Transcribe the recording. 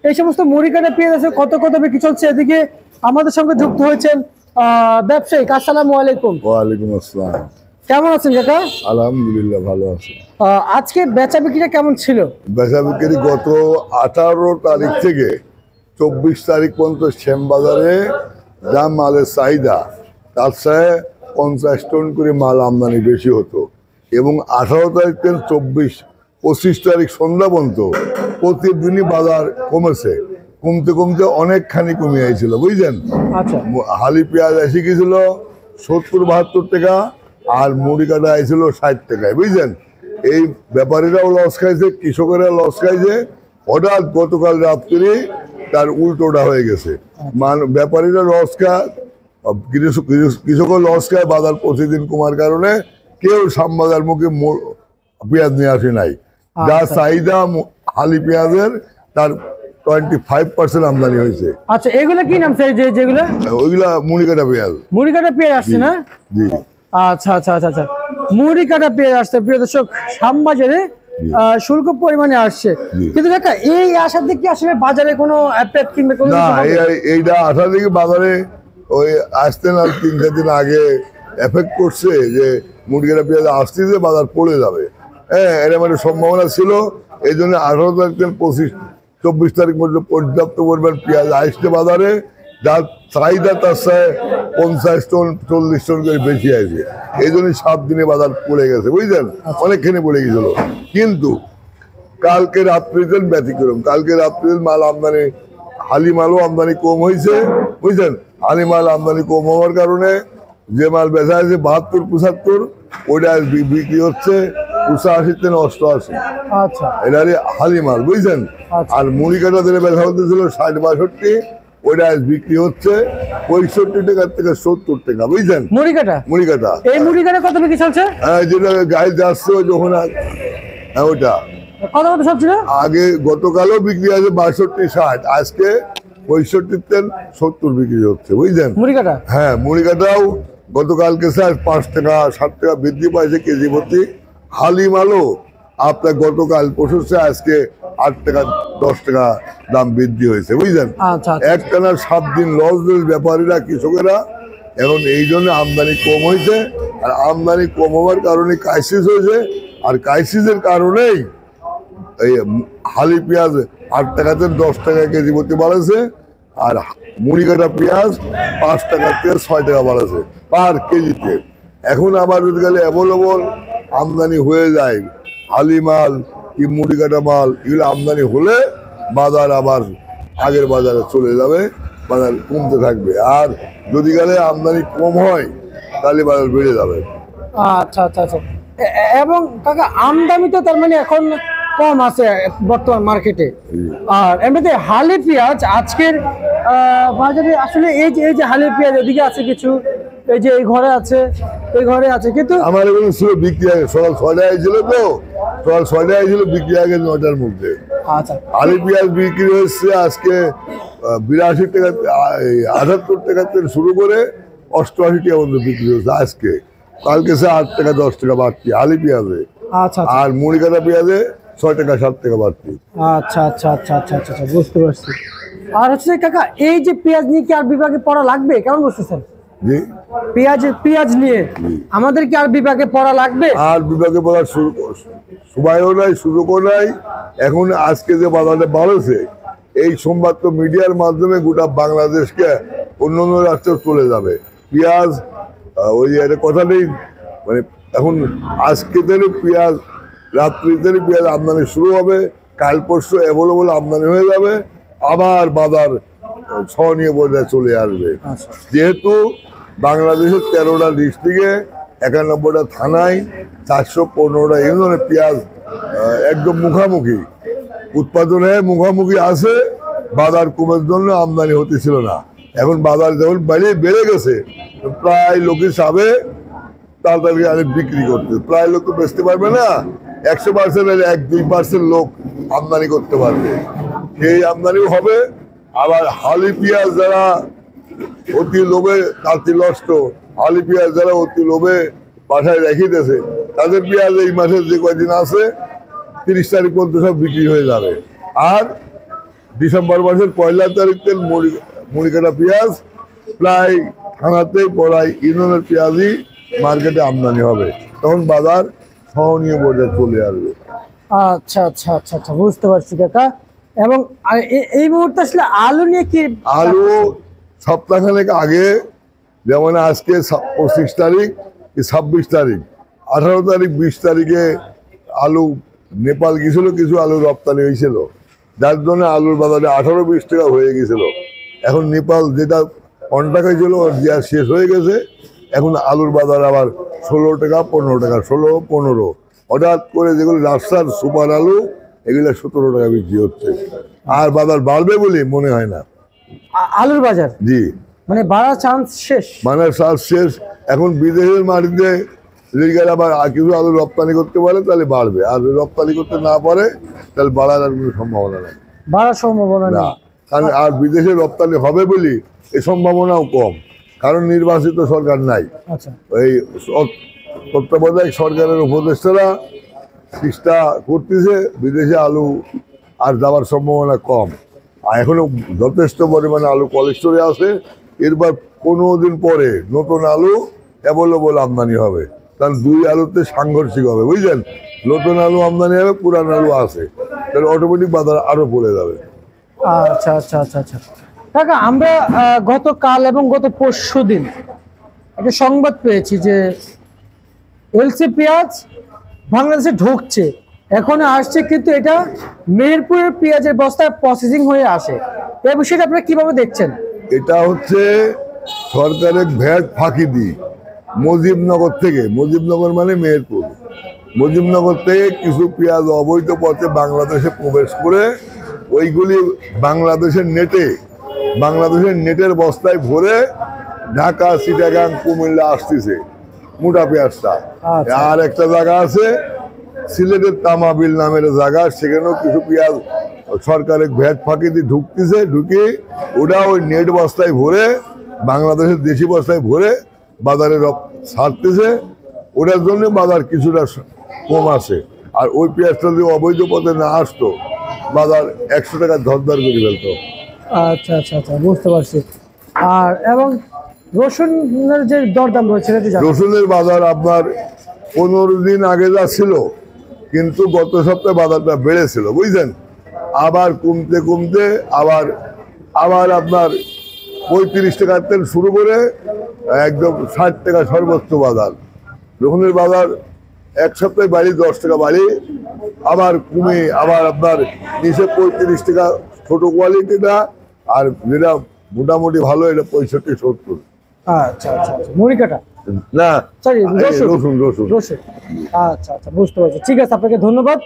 এই সমস্ত মুড়ি কাটা পেঁয়াজ আছে কত কত বিক্রি চলছে। এদিকে আমাদের সঙ্গে যুক্ত হয়েছেন ব্যবসায়ী। আসসালামু আলাইকুম। ওয়ালাইকুম আসসালাম। কেমন আছেন কাকা? আলহামদুলিল্লাহ ভালো আছি। আজকে বেচা বিক্রিটা কেমন ছিল? বেচা বিক্রি গত 18 তারিখ থেকে 24 তারিখ পর্যন্ত শ্যামবাজারে যা মালের চাহিদা তার সাথে 50 টন করে মাল আমদানি বেশি হতো এবং 18 তারিখ থেকে 24-25 তারিখ সন্ধ্যা পর্যন্ত প্রতিদিনই বাজার কমেছে। কমতে কমতে অনেকখানি কমে গিয়েছিল বুঝলেন। আচ্ছা, হালি পেঁয়াজ এসে গেছিল 70-72 টাকা আর মুড়ি কাটা আইছিল 60 টাকায় বুঝলেন। এই ব্যাপারীরাও লস খাইছে, কৃষকেরা লস খাইছে। হঠাৎ গতকাল রাত্রি তার উল্টোটা হয়ে গেছে। ব্যাপারীরা লস খায়, কৃষকও লস খায়। বাজার প্রতিদিন কমার কারণে কেউ শ্যামবাজার মুখে পেঁয়াজ নিয়ে আসে নাই। যা চাহিদা হালি পেঁয়াজের তার 25% আমদানি হয়েছে। আচ্ছা, এগুলো কি নাম স্যার? যেগুলো ওইগুলা মুড়ি কাটা পেঁয়াজ। মুড়ি কাটা পেঁয়াজ আসছে না? জি। আচ্ছা আচ্ছা আচ্ছা আচ্ছা, মুড়ি কাটা পেঁয়াজ আসছে প্রিয় দর্শক, শ্যামবাজারে শুল্ক পরিমাণে আসছে। কিন্তু কাকা এই আসার দিকে আসলে বাজারে কোনো এফেক্ট কিংবা কোনো না, এইটা আসার দিকে বাজারে ওই আসতে না 3-4 দিন আগে এফেক্ট করছে যে মুড়ি কাটা পেঁয়াজ আসতেছে বাজার পড়ে যাবে। হ্যাঁ, এরকম একটা সম্ভাবনা ছিল। এই জন্য 18 তারিখ থেকে 25-24 তারিখ পর্যন্ত পর্যাপ্ত পরিমাণ পেঁয়াজ আসছে বাজারে। যার চাহিদা তার সাথে 50 টন 40 টন করে বেশি আছে। এই জন্য 7 দিনে বাজার পড়ে গেছে বুঝলেন, অনেকখানি পড়ে গেছিল। কিন্তু কালকে রাত্রিতে ব্যতিক্রম। কালকে রাত্রিতে মাল আমদানি, হালি মালও আমদানি কম হয়েছে বুঝলেন। হালি মাল আমদানি কম হওয়ার কারণে যে মাল বেচা আছে 72-75, ওইটা বিক্রি হচ্ছে 85-88। আচ্ছা, এটা হালি মাল বুঝছেন। আর মুড়ি কাটা দিলে বেচা হতেছিল 60-62, ওইটা বিক্রি হচ্ছে 65 টাকা থেকে 70 টাকা বুঝছেন। মুড়ি কাটা, মুড়ি কাটা এই মুড়ি কাটা কত বিক্রি চলছে? যেটা গায়ে যাচ্ছে যখন ওটা কত কত সব ছিল আগে। গতকালও বিক্রি আছে 62-60, আজকে 65-70 বিক্রি হচ্ছে বুঝছেন মুড়ি কাটা। হ্যাঁ, মুড়ি কাটাও গতকালকে স্যার 5 টাকা 7 টাকা বৃদ্ধি পাইছে কেজি প্রতি। হালি মালও আপনার গতকাল পৌঁছচ্ছে, আজকে 8 টাকা 10 টাকা দাম বৃদ্ধি হয়েছে বুঝলেন। একটানা 7 দিন লস দিল ব্যাপারীরা, কৃষকেরা। এখন এই জন্য আমদানি কম হয়েছে। আর আমদানি কম হওয়ার কারণে ক্রাইসিস হয়েছে। আর ক্রাইসিসের কারণেই এই হালি পেঁয়াজ 8 টাকাতে 10 টাকা কেজি প্রতি বাড়েছে। আর মুড়ি কাটা পেঁয়াজ 5 টাকা থেকে 6 টাকা বাড়েছে পার কেজিতে। এখন আবার যদি গেলে অ্যাভেলেবল আমদানি হয়ে যায় হালি মাল কি মুড়ি কাটা মাল, এগুলো আমদানি হলে বাজার আবার আগের বাজারে চলে যাবে, বাজার কমতে থাকবে। আর যদি গেলে আমদানি কম হয় তাহলে বাজার বেড়ে যাবে। আচ্ছা আচ্ছা আচ্ছা। এবং কাকা আমদানি তো তার মানে এখন কম আছে বর্তমান মার্কেটে। আর এমনিতে হালি পেঁয়াজ আজকের বাজারে আসলে এই যে হালি পেঁয়াজ এদিকে আছে কিছু, এই যে এই ঘরে আছে, এই ঘরে আছে, কিন্তু আমার এখানে ছিল বিক্রি আগে সকাল 6টায় ছিল, তো সকাল 6টায় ছিল বিক্রি আগে 9টার মধ্যে। আচ্ছা, আলু পেঁয়াজ বিক্রি হচ্ছে আজকে 82 টাকা 78 টাকা থেকে শুরু করে 88 টাকা পর্যন্ত বিক্রি হচ্ছে আজকে। কালকে সে 8 টাকা 10 টাকা বাড়তি আলু পেঁয়াজে। আচ্ছা, আর মুড়ি কাটা পেঁয়াজে 6 টাকা 7 টাকা বাড়তি। আচ্ছা আচ্ছা আচ্ছা আচ্ছা আচ্ছা, বুঝতে পারছি। আর হচ্ছে কাকা এই যে পেঁয়াজ নিয়ে কি আর বিভাগে পড়া লাগবে, কেমন বুঝতেছেন? জি, পেঁয়াজ নিয়ে আমাদের কি আর বিভাগে পড়া লাগবে? আর বিভাগে পড়ার সময়ও নাই, সুযোগও নাই। এখন আজকে যে বাজারে বাড়ছে, এই সোমবার তো মিডিয়ার মাধ্যমে গোটা বাংলাদেশকে অন্য অন্য রাষ্ট্রে চলে যাবে পেঁয়াজ। ওই একটা কথা নেই মানে, এখন আজকে থেকে পেঁয়াজ, রাত্রিতে পেঁয়াজ আমদানি শুরু হবে। কাল পরশু অ্যাভেলেবল আমদানি হয়ে যাবে, আবার বাজার সহনীয় পর্যায়ে চলে আসবে। যেহেতু বাংলাদেশের 13টা ডিস্ট্রিক্টে 91টা থানায় 415টা ইউনিয়নে পেঁয়াজ একদম মুখামুখি উৎপাদনে মুখামুখি আছে, বাজার কমের জন্য আমদানি হতেছিল না। এখন বাজার যখন বেড়ে গেছে, প্রায় লোকের সাবে তাড়াতাড়ি আগে বিক্রি করতে, প্রায় লোক তো বেচতে পারবে না। 100% 1-2% লোক আমদানি করতে পারবে, সেই আমদানিও হবে। আবার হালি পেঁয়াজ যারা অতি লোভে তাঁতি নষ্ট, হালি পেঁয়াজ যারা অতি লোভে বাসায় রেখেছে, তাদের পেঁয়াজ এই মাসের যে কয়দিন আছে 30 তারিখ পর্যন্ত সব বিক্রি হয়ে যাবে। আর ডিসেম্বর মাসের 1 তারিখ থেকে মুড়ি কাটা পেঁয়াজ প্রায় থানাতে পড়ায় ইউনিয়নের পেঁয়াজই মার্কেটে আমদানি হবে, তখন বাজার সহনীয় পর্যায়ে চলে আসবে। আচ্ছা আচ্ছা আচ্ছা আচ্ছা, বুঝতে পারছি কাকা। এবং এই মুহূর্তে আসলে আলু নিয়ে কি? আলু সপ্তাহখানেক আগে, যেমন আজকে 25 তারিখ কি 26 তারিখ, 18 তারিখ 20 তারিখে আলু নেপাল গেছিল, কিছু আলু রপ্তানি হয়েছিল, যার জন্য আলুর বাজারে 18-20 টাকা হয়ে গেছিল। এখন নেপাল যেটা 50 টাকা ছিল দেওয়া শেষ হয়ে গেছে, এখন আলুর বাজার আবার 16 টাকা 15 টাকা, 16-15। হঠাৎ করে যেগুলো রাস্তার সুপার আলু এগুলো 17 টাকা বিক্রি হচ্ছে, আর বাজার বাড়বে বলে মনে হয় না। আলুর বাজার জি, মানে বাড়ার চান্স শেষ, মানে চাষ শেষ। এখন বিদেশের মাটিতে যদি আবার কিছু আলু রপ্তানি করতে পারে তাহলে বাড়বে, আর রপ্তানি করতে না পারে তাহলে বাড়ার আর কোনো সম্ভাবনা নেই। বাড়ার সম্ভাবনা না, নেই। কারণ আর বিদেশে রপ্তানি হবে বলি এই সম্ভাবনাও কম, কারণ নির্বাচিত সরকার নাই। আচ্ছা, এই তত্ত্বাবধায়ক সরকারের উপদেষ্টারা চেষ্টা করতেছে বিদেশে আলু আর যাওয়ার সম্ভাবনা কম। আর এখনো যথেষ্ট পরিমাণে আলু কোল্ড স্টোরে আছে, এরপর 15 দিন পরে নতুন আলু অ্যাভেলেবল আমদানি হবে, কারণ দুই আলুতে সাংঘর্ষিক হবে, বুঝলেন? নতুন আলু আমদানি হবে, পুরান আলু আছে, তাহলে অটোমেটিক বাজার আরো পড়ে যাবে। আচ্ছা আচ্ছা আচ্ছা আচ্ছা কাকা, আমরা গতকাল এবং গত পরশুদিন একটা সংবাদ পেয়েছি যে এলসি পেঁয়াজ বাংলাদেশে ঢুকছে, এখন আসছে, কিন্তু এটা মেহেরপুরের পেঁয়াজের বস্তায় প্রসেসিং হয়ে আসে। এই বিষয়টা আপনারা কিভাবে দেখছেন? এটা হচ্ছে সরকারের ভ্যাট ফাঁকি দিয়ে মুজিবনগর থেকে, মুজিবনগর মানে মেহেরপুর, মুজিবনগর থেকে কিছু পেঁয়াজ অবৈধ পথে বাংলাদেশে প্রবেশ করে ওইগুলি বাংলাদেশের নেটের বস্তায় ভরে ঢাকা, চিটাগাং, কুমিল্লা আসতেছে মোটা পেঁয়াজটা। আচ্ছা। আর একটা জায়গা আছে সিলেটের তামাবিল নামের জায়গা, সেখানেও কিছু পেঁয়াজ সরকারের ভ্যাট ফাঁকি দিয়ে ঢুকে ওটা ওই নেট বস্তায় ভরে বাংলাদেশের দেশি বস্তায় ভরে বাজারে ছাড়তেছে। ওটার জন্য বাজার কিছুটা কম আছে, আর ওই পেঁয়াজটা যদি অবৈধ পথে না আসতো বাজার 100 টাকা ধরদার করে ফেলতো। আচ্ছা আচ্ছা আচ্ছা, বুঝতে পারছি। আর এবং রসুনের যে দরদাম রয়েছে সেটা একটু জানান। রসুনের বাজার আপনার 15 দিন আগে যা ছিল, কিন্তু গত সপ্তাহে বাজারটা বেড়েছিল, বুঝছেন? আবার কমতে কমতে আবার আপনার 35 টাকার থেকে শুরু করে একদম 60 টাকা সর্বোচ্চ বাজার। রসুনের বাজার এক সপ্তাহে বাড়ি 10 টাকা বাড়ি, আবার কমে আবার আপনার নিচে 35 টাকা ছোট কোয়ালিটিটা, আর যেটা মোটামুটি ভালো এটা 65-70। আচ্ছা আচ্ছা আচ্ছা, মুড়ি কাটা না, সরি, রসুন। রসুন। আচ্ছা আচ্ছা, বুঝতে পারছি। ঠিক আছে, আপনাকে ধন্যবাদ।